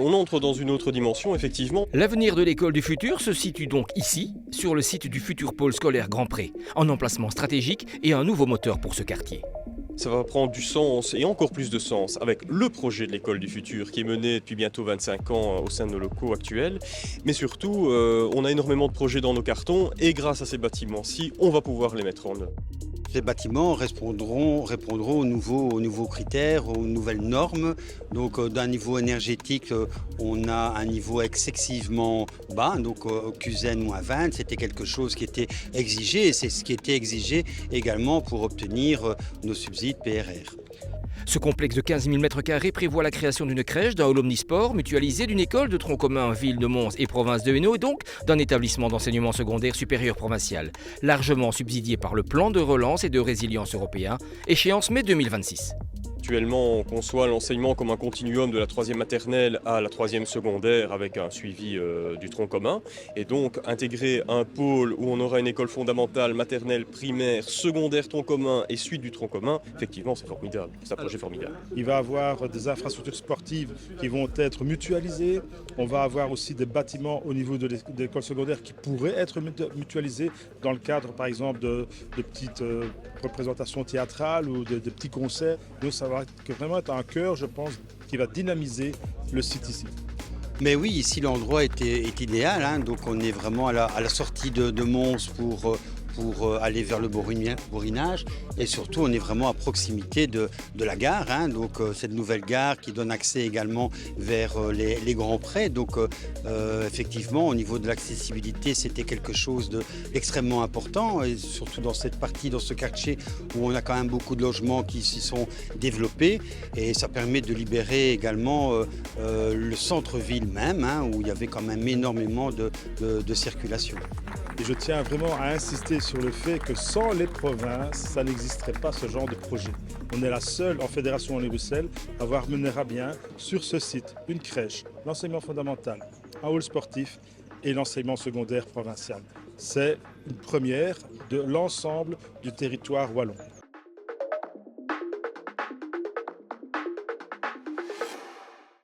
On entre dans une autre dimension, effectivement. L'avenir de l'école du futur se situe donc ici, sur le site du futur pôle scolaire Grand Pré, en emplacement stratégique et un nouveau moteur pour ce quartier. Ça va prendre du sens et encore plus de sens avec le projet de l'école du futur qui est mené depuis bientôt 25 ans au sein de nos locaux actuels. Mais surtout, on a énormément de projets dans nos cartons et grâce à ces bâtiments-ci, on va pouvoir les mettre en œuvre. Ces bâtiments répondront aux nouveaux critères, aux nouvelles normes. Donc d'un niveau énergétique, on a un niveau excessivement bas, donc QZ -20, c'était quelque chose qui était exigé et c'est ce qui était exigé également pour obtenir nos subsides PRR. Ce complexe de 15 000 m² prévoit la création d'une crèche, d'un hall omnisport mutualisé, d'une école de tronc commun ville de Mons et province de Hainaut et donc d'un établissement d'enseignement secondaire supérieur provincial, largement subsidié par le plan de relance et de résilience européen, échéance mai 2026. Actuellement, on conçoit l'enseignement comme un continuum de la 3e maternelle à la 3e secondaire avec un suivi du tronc commun. Et donc, intégrer un pôle où on aura une école fondamentale, maternelle, primaire, secondaire, tronc commun et suite du tronc commun, effectivement, c'est formidable. C'est un projet formidable. Il va y avoir des infrastructures sportives qui vont être mutualisées. On va avoir aussi des bâtiments au niveau de l'école secondaire qui pourraient être mutualisés dans le cadre, par exemple, de petites représentations théâtrales ou de petits concerts. Donc, ça va vraiment être un cœur, je pense, qui va dynamiser le site ici. Mais oui, ici l'endroit est idéal, hein, donc on est vraiment à la sortie de Mons pour aller vers le bourrinage et surtout on est vraiment à proximité de la gare, hein, donc cette nouvelle gare qui donne accès également vers les Grands Prés, donc effectivement au niveau de l'accessibilité c'était quelque chose d'extrêmement important et surtout dans cette partie, dans ce quartier où on a quand même beaucoup de logements qui s'y sont développés et ça permet de libérer également le centre-ville même, hein, où il y avait quand même énormément de circulation. Et je tiens vraiment à insister sur le fait que sans les provinces, ça n'existerait pas ce genre de projet. On est la seule en Fédération Wallonie-Bruxelles à avoir mené à bien sur ce site une crèche, l'enseignement fondamental, un hall sportif et l'enseignement secondaire provincial. C'est une première de l'ensemble du territoire wallon.